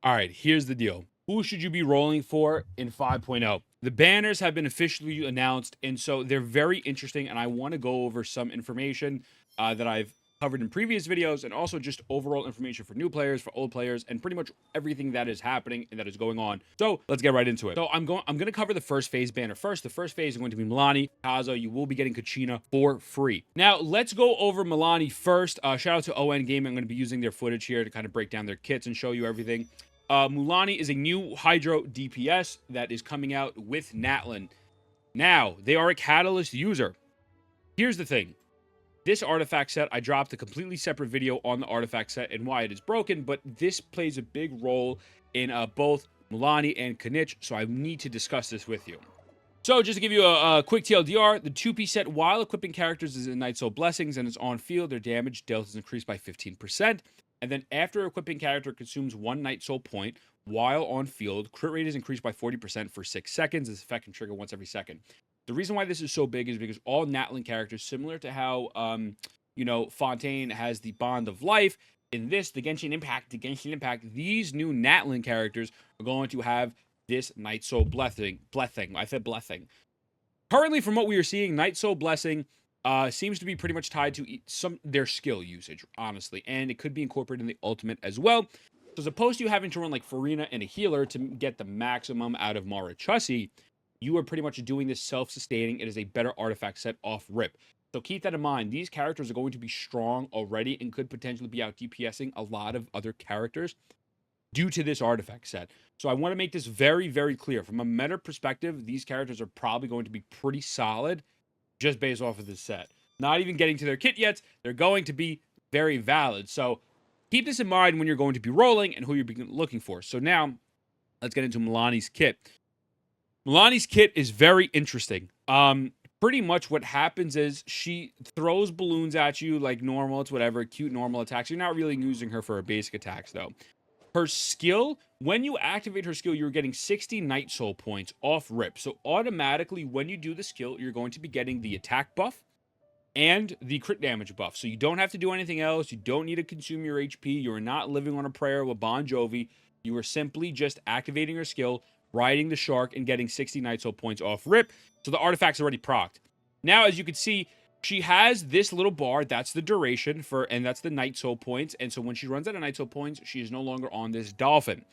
All right, here's the deal. Who should you be rolling for in 5.0? The banners have been officially announced, and so they're very interesting, and I want to go over some information that I've covered in previous videos, and also just overall information for new players, for old players, and pretty much everything that is happening and that is going on. So let's get right into it. So I'm going to cover the first phase banner first. The first phase is going to be Mualani. Kazuha, you will be getting Kachina for free. Now let's go over Mualani first. Shout out to ON Gaming. I'm going to be using their footage here to kind of break down their kits and show you everything. Mualani is a new Hydro DPS that is coming out with Natlin. Now, they are a Catalyst user. Here's the thing. This artifact set, I dropped a completely separate video on the artifact set and why it is broken, but this plays a big role in both Mualani and Kinich, so I need to discuss this with you. So, just to give you a quick TLDR, the 2P set, while equipping characters is in Night Soul Blessings and is on field, their damage delta is increased by 15%. And then after equipping character consumes 1 Night Soul point while on field, crit rate is increased by 40% for 6 seconds. This effect can trigger once every second. The reason why this is so big is because all Natlin characters, similar to how, Fontaine has the Bond of Life, in this, the Genshin Impact, these new Natlin characters are going to have this Night Soul Blessing. I said blessing. Currently, from what we are seeing, Night Soul Blessing seems to be pretty much tied to their skill usage, honestly. And it could be incorporated in the ultimate as well. So as opposed to you having to run like Farina and a healer to get the maximum out of Marichussi, you are pretty much doing this self-sustaining. It is a better artifact set off rip. So keep that in mind. These characters are going to be strong already and could potentially be out DPSing a lot of other characters due to this artifact set. So I want to make this very, very clear. From a meta perspective, these characters are probably going to be pretty solid just based off of this set. Not even getting to their kit yet, they're going to be very valid. So keep this in mind when you're going to be rolling and who you're looking for. So now, let's get into Mualani's kit. Mualani's kit is very interesting. Pretty much what happens is she throws balloons at you like normal. It's whatever, cute normal attacks. You're not really using her for her basic attacks, though. Her skill, when you activate her skill, you're getting 60 Night Soul points off rip. So automatically, when you do the skill, you're going to be getting the attack buff and the crit damage buff. So you don't have to do anything else. You don't need to consume your HP. You're not living on a prayer with Bon Jovi. You are simply just activating her skill, riding the shark, and getting 60 Night Soul points off rip. So the artifact's already procced. Now, as you can see, she has this little bar, that's the duration and that's the Night Soul points. And so when she runs out of Night Soul points, she is no longer on this dolphin.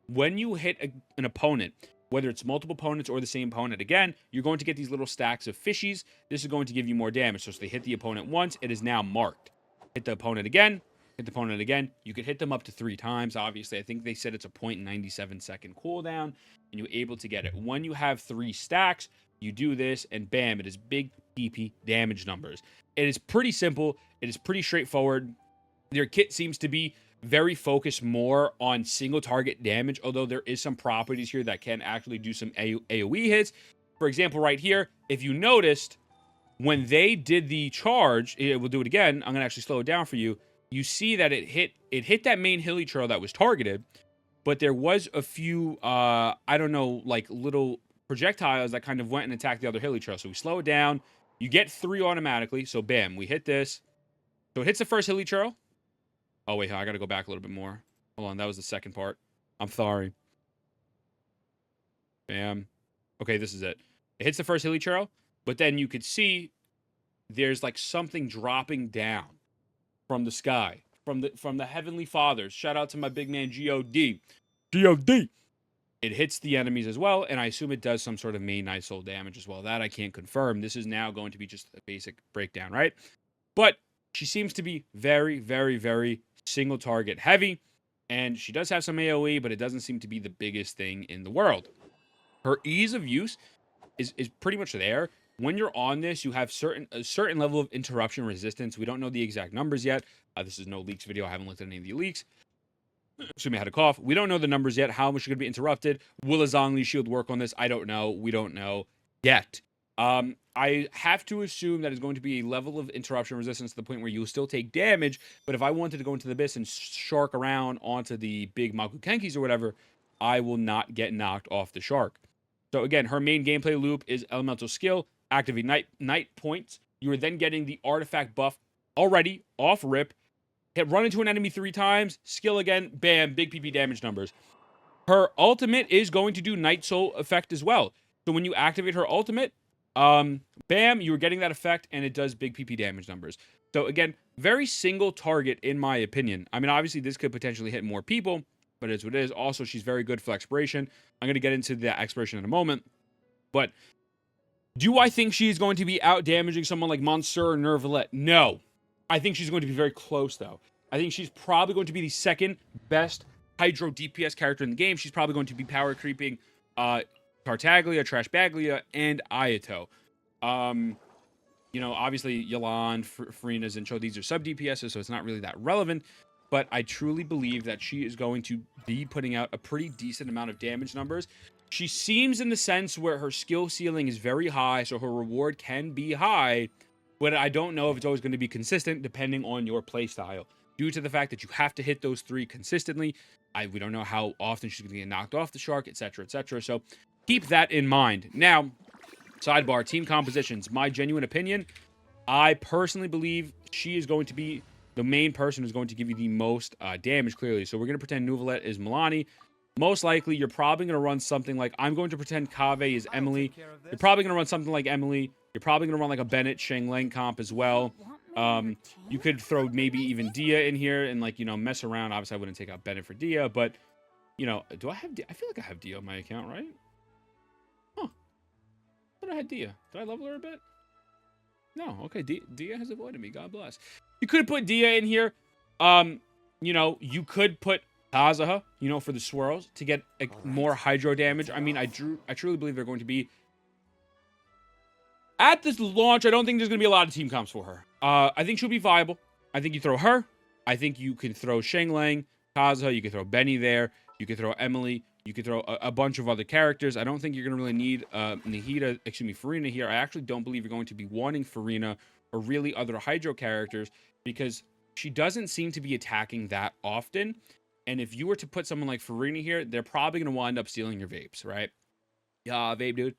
When you hit an opponent, whether it's multiple opponents or the same opponent, again, you're going to get these little stacks of fishies. This is going to give you more damage. So if they hit the opponent once, it is now marked. Hit the opponent again, hit the opponent again. You could hit them up to 3 times, obviously. I think they said it's a 0.97 second cooldown, and you're able to get it. When you have 3 stacks, you do this, and bam, it is big PP damage numbers. It is pretty simple. It is pretty straightforward. Their kit seems to be very focused more on single target damage, although there is some properties here that can actually do some AoE hits. For example, right here, if you noticed, when they did the charge, we'll do it again. I'm going to actually slow it down for you. You see that it hit that main hilly trail that was targeted, but there was a few, I don't know, like little projectiles that kind of went and attacked the other hilly trail. So we slow it down. You get 3 automatically. So bam, we hit this. So it hits the first hilly trail. Oh, wait, I got to go back a little bit more. Hold on, that was the second part. I'm sorry. Bam. Okay, this is it. It hits the first hilly trail, but then you could see there's like something dropping down from the sky, from the Heavenly Fathers. Shout out to my big man, G.O.D. G.O.D. It hits the enemies as well, and I assume it does some sort of main Night Soul damage as well. That I can't confirm. This is now going to be just a basic breakdown, right? But she seems to be very, very, very single target heavy, and she does have some AoE, but it doesn't seem to be the biggest thing in the world. Her ease of use is pretty much there. When you're on this, you have a certain level of interruption resistance. We don't know the exact numbers yet. This is no leaks video. I haven't looked at any of the leaks. Excuse me, I had a cough. We don't know the numbers yet. How much are going to be interrupted? Will a Zhongli shield work on this? I don't know. We don't know yet. I have to assume that it's going to be a level of interruption resistance to the point where you'll still take damage, but if I wanted to go into the abyss and shark around onto the big Makukenkis or whatever, I will not get knocked off the shark. So again, her main gameplay loop is elemental skill, activate night points. You are then getting the artifact buff already off rip. Run into an enemy 3 times, skill again, bam, big PP damage numbers. her ultimate is going to do Night Soul effect as well. So when you activate her ultimate, bam, you're getting that effect, and it does big PP damage numbers. So again, very single target in my opinion. I mean, obviously this could potentially hit more people, but it's what it is. Also, she's very good for expiration. I'm going to get into the expiration in a moment. But do I think she's going to be out damaging someone like Monsieur or Nervalette? No. I think she's going to be very close, though. I think she's probably going to be the second best Hydro DPS character in the game. She's probably going to be power creeping Tartaglia, Trash Baglia, and Ayato. You know, obviously, Yelan, Farina, Zincho, these are sub-DPSs, so it's not really that relevant. But I truly believe that she is going to be putting out a pretty decent amount of damage numbers. She seems in the sense where her skill ceiling is very high, so her reward can be high. But I don't know if it's always going to be consistent depending on your playstyle. Due to the fact that you have to hit those 3 consistently. We don't know how often she's going to get knocked off the shark, etc., etc. So keep that in mind. Now, sidebar, team compositions. My genuine opinion, I personally believe she is going to be the main person who's going to give you the most damage, clearly. So we're going to pretend Neuvillette is Mualani. Most likely, you're probably going to run something like, I'm going to pretend Kaveh is Emily. You're probably going to run something like Emily. You're probably going to run like a Bennett, Shengleng comp as well. You could throw maybe even Dia in here and, like, you know, mess around. Obviously, I wouldn't take out Bennett for Dia, but, you know, do I have Dia? I feel like I have Dia on my account, right? Huh. I thought I had Dia. Did I level her a bit? No. Okay, Dia has avoided me. God bless. You could put Dia in here. You know, you could put Kazuha, you know, for the swirls to get more hydro damage. I mean, I truly believe they're going to be at this launch. I don't think there's going to be a lot of team comps for her. I think she'll be viable. I think you throw her. I think you can throw Shengleng, Kazuha. You can throw Benny there. You can throw Emily. You could throw a bunch of other characters. I don't think you're going to really need Farina here. I actually don't believe you're going to be wanting Farina or really other hydro characters because she doesn't seem to be attacking that often. And if you were to put someone like Farina here, they're probably going to wind up stealing your vapes, right? Yeah, vape, dude.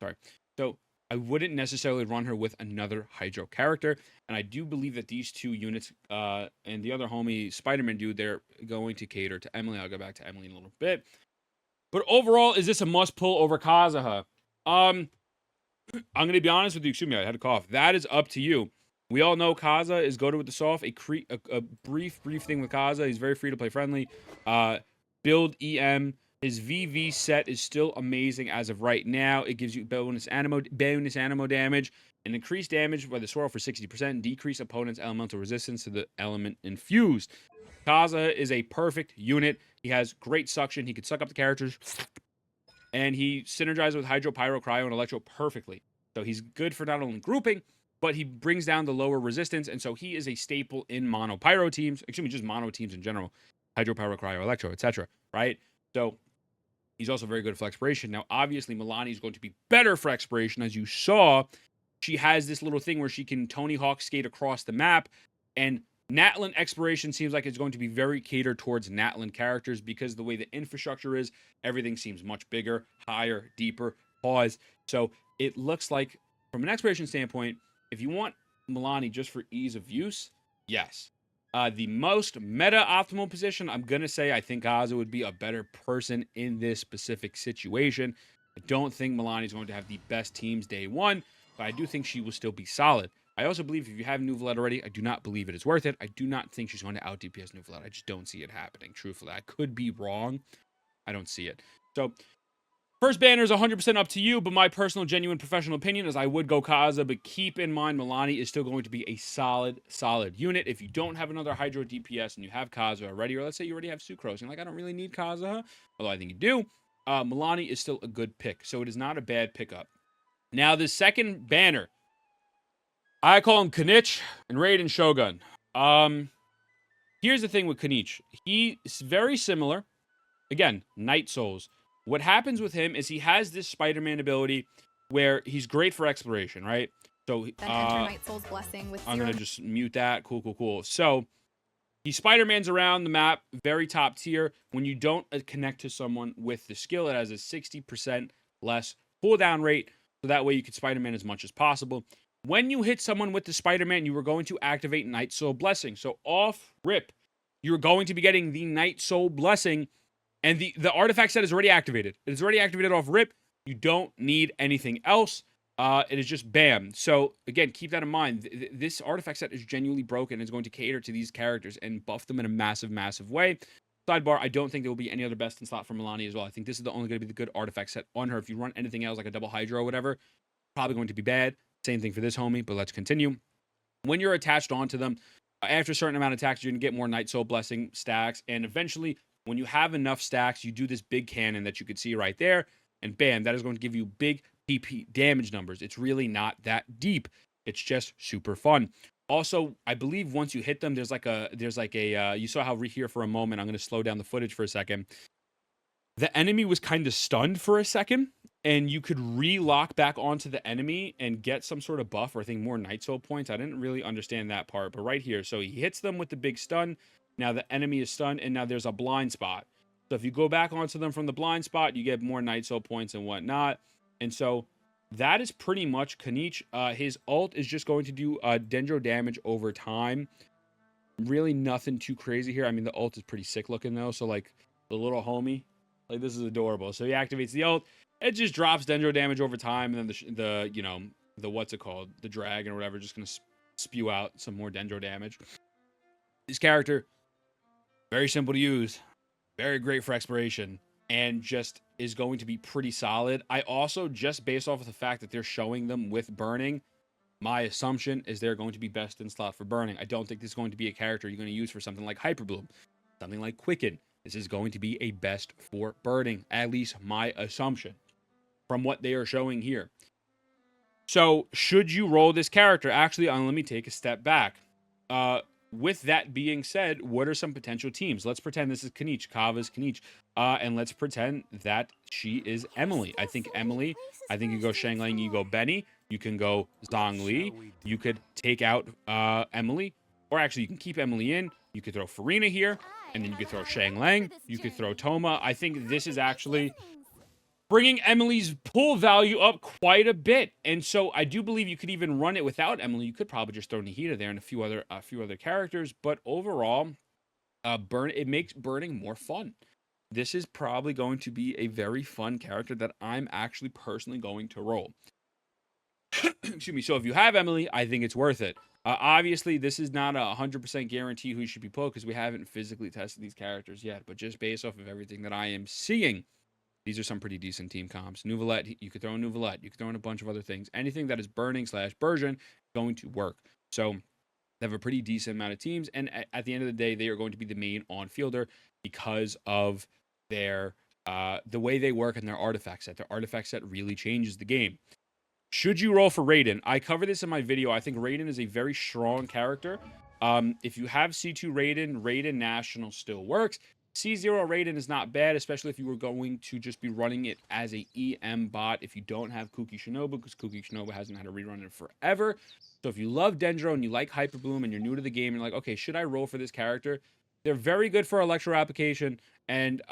Sorry. So I wouldn't necessarily run her with another hydro character. And I do believe that these 2 units and the other homie Spider-Man dude, they're going to cater to Emily. I'll go back to Emily in a little bit. But overall, is this a must-pull over Kazuha? I'm going to be honest with you. Excuse me, I had a cough. That is up to you. We all know Kazuha is goated with the soft. A brief thing with Kazuha. He's very free to play friendly. Build EM. His VV set is still amazing as of right now. It gives you bonus animo damage, and increased damage by the swirl for 60%, decrease opponent's elemental resistance to the element infused. Kazuha is a perfect unit. He has great suction. He can suck up the characters, and he synergizes with Hydro, Pyro, Cryo, and Electro perfectly. So he's good for not only grouping, but he brings down the lower resistance, and so he is a staple in mono Pyro teams. Excuse me, just mono teams in general. Hydro, Pyro, Cryo, Electro, etc. Right? So he's also very good for expiration. Now, obviously, Mualani is going to be better for expiration. As you saw, she has this little thing where she can Tony Hawk skate across the map, and Natlan expiration seems like it's going to be very catered towards Natlan characters because the way the infrastructure is, everything seems much bigger, higher, deeper, pause. So it looks like, from an expiration standpoint, if you want Mualani just for ease of use, yes. The most meta-optimal position, I'm going to say I think Kazuha would be a better person in this specific situation. I don't think Mualani is going to have the best teams day one, but I do think she will still be solid. I also believe if you have Neuvillette already, I do not believe it is worth it. I do not think she's going to out-DPS Neuvillette. I just don't see it happening, truthfully. I could be wrong. I don't see it. So, first banner is 100% up to you, but my personal, genuine, professional opinion is I would go Kazuha, but keep in mind Mualani is still going to be a solid unit. If you don't have another Hydro DPS and you have Kazuha already, or let's say you already have Sucrose, and you're like, I don't really need Kazuha, although I think you do, Mualani is still a good pick, so it is not a bad pickup. Now, the second banner, I call him Kinich and Raiden Shogun. Here's the thing with Kinich. He is very similar. Again, Night Souls. What happens with him is he has this Spider-Man ability where he's great for exploration, right? So then enter Night Soul's blessing with I'm going to just mute that. Cool. So he Spider-Man's around the map, very top tier. When you don't connect to someone with the skill, it has a 60% less cooldown rate. So that way you can Spider-Man as much as possible. When you hit someone with the Spider-Man, you are going to activate Night Soul Blessing. So off rip, you're going to be getting the Night Soul Blessing And the artifact set is already activated. It is already activated off rip. You don't need anything else. It is just bam. So again, keep that in mind. This artifact set is genuinely broken. It's going to cater to these characters and buff them in a massive, massive way. Sidebar, I don't think there will be any other best in slot for Mualani as well. I think this is the only going to be the good artifact set on her. If you run anything else like a double Hydra or whatever, probably going to be bad. Same thing for this homie, but let's continue. When you're attached onto them, after a certain amount of attacks, you're going to get more Night Soul Blessing stacks. And eventually, when you have enough stacks, you do this big cannon that you could see right there. And bam, that is going to give you big PP damage numbers. It's really not that deep. It's just super fun. Also, I believe once you hit them, there's like a, you saw how here for a moment, I'm going to slow down the footage for a second. The enemy was kind of stunned for a second, and you could re-lock back onto the enemy and get some sort of buff, or I think more Night Soul points. I didn't really understand that part, but right here, so he hits them with the big stun. Now the enemy is stunned, and now there's a blind spot. So if you go back onto them from the blind spot, you get more Night Soul points and whatnot. And so that is pretty much Kinich. His ult is just going to do Dendro damage over time. Really nothing too crazy here. I mean, the ult is pretty sick looking though. So like the little homie, like this is adorable. So he activates the ult. It just drops Dendro damage over time, and then the you know, the what's it called, the dragon or whatever, just gonna spew out some more Dendro damage. This character, very simple to use, very great for exploration, and just is going to be pretty solid. I also, just based off of the fact that they're showing them with burning, my assumption is they're going to be best in slot for burning. I don't think this is going to be a character you're going to use for something like Hyperbloom, something like Quicken. This is going to be a best for burning, at least my assumption from what they are showing here. So should you roll this character? Actually, let me take a step back. With that being said, what are some potential teams? Let's pretend this is Kinich, Kava's Kinich, and let's pretend that she is Emily. I think Emily, you go Shanglang, you go Benny, you can go Zhongli, you could take out Emily, or actually you can keep Emily in, you could throw Farina here, and then you could throw Shanglang, you could throw Toma. I think this is actually bringing Emily's pull value up quite a bit. And so I do believe you could even run it without Emily. You could probably just throw Nihita there and a few other characters. But overall, it makes burning more fun. This is probably going to be a very fun character that I'm actually personally going to roll. Excuse me. So if you have Emily, I think it's worth it. Obviously, this is not a 100% guarantee who should be pulled because we haven't physically tested these characters yet. But just based off of everything that I am seeing, these are some pretty decent team comps. Nouvelette, you could throw in Nouvelette. You could throw in a bunch of other things. Anything that is burning / Burgeon is going to work. So they have a pretty decent amount of teams. And at the end of the day, they are going to be the main on-fielder because of their the way they work and their artifact set. Their artifact set really changes the game. Should you roll for Raiden? I cover this in my video. I think Raiden is a very strong character. If you have C2 Raiden, Raiden National still works. C0 Raiden is not bad, especially if you were going to just be running it as a EM bot if you don't have Kuki Shinobu, because Kuki Shinobu hasn't had a rerun in forever. So if you love Dendro and you like Hyperbloom and you're new to the game and you're like, okay, should I roll for this character? They're very good for Electro application. And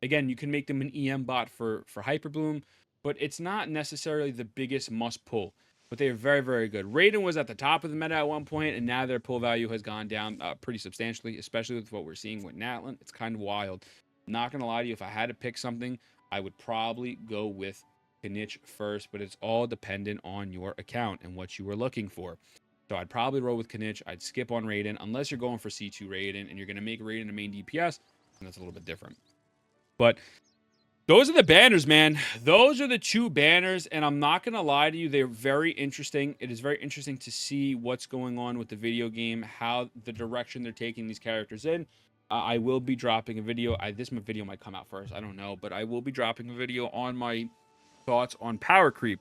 again, you can make them an EM bot for Hyperbloom, but it's not necessarily the biggest must pull. But they are very, very good. Raiden was at the top of the meta at one point, and now their pull value has gone down pretty substantially, especially with what we're seeing with Natlan. It's kind of wild. Not going to lie to you, if I had to pick something, I would probably go with Kinich first, but it's all dependent on your account and what you were looking for. So I'd probably roll with Kinich. I'd skip on Raiden, unless you're going for C2 Raiden, and you're going to make Raiden a main DPS, and that's a little bit different. But those are the banners, man. Those are the two banners, and I'm not going to lie to you. They're very interesting. It is very interesting to see what's going on with the video game, how the direction they're taking these characters in. I will be dropping a video. This video might come out first. I don't know, but I will be dropping a video on my thoughts on power creep.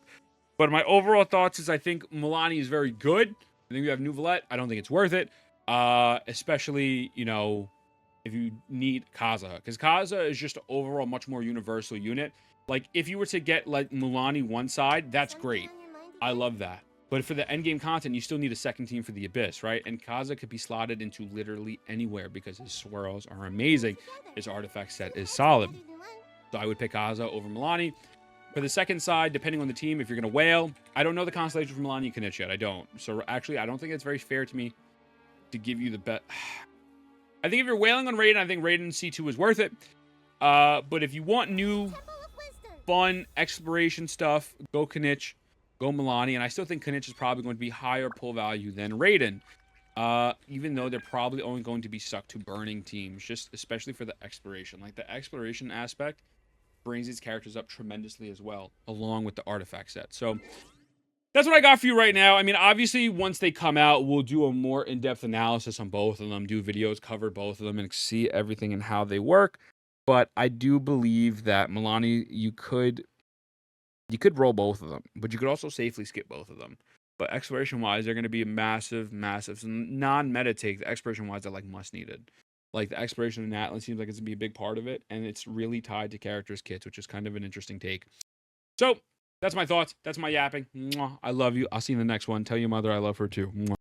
But my overall thoughts is I think Mualani is very good. I think we have Nouvelette. I don't think it's worth it, especially, you know, if you need Kazuha, because Kazuha is just overall much more universal unit. Like, if you were to get, like, Mualani one side, that's great. I love that. But for the endgame content, you still need a second team for the Abyss, right? And Kazuha could be slotted into literally anywhere because his swirls are amazing. His artifact set is solid. So I would pick Kazuha over Mualani. For the second side, depending on the team, if you're going to whale, I don't know the constellation for Mualani and Kinich yet. I don't. So actually, I don't think it's very fair to me to give you the bet. I think if you're wailing on Raiden, I think Raiden C2 is worth it. But if you want new, fun exploration stuff, go Kinich, go Mualani, and I still think Kinich is probably going to be higher pull value than Raiden. Even though they're probably only going to be stuck to burning teams, just especially for the exploration. Like, the exploration aspect brings these characters up tremendously as well, along with the artifact set. So that's what I got for you right now. I mean, obviously, once they come out, we'll do a more in-depth analysis on both of them, do videos, cover both of them, and see everything and how they work. But I do believe that Mualani, you could roll both of them, but you could also safely skip both of them. But exploration-wise, they're going to be a massive, massive non-meta take. The exploration-wise are like must-needed. Like, the exploration in Atlas seems like it's going to be a big part of it, and it's really tied to characters' kits, which is kind of an interesting take. So, that's my thoughts. That's my yapping. Mwah. I love you. I'll see you in the next one. Tell your mother I love her too. Mwah.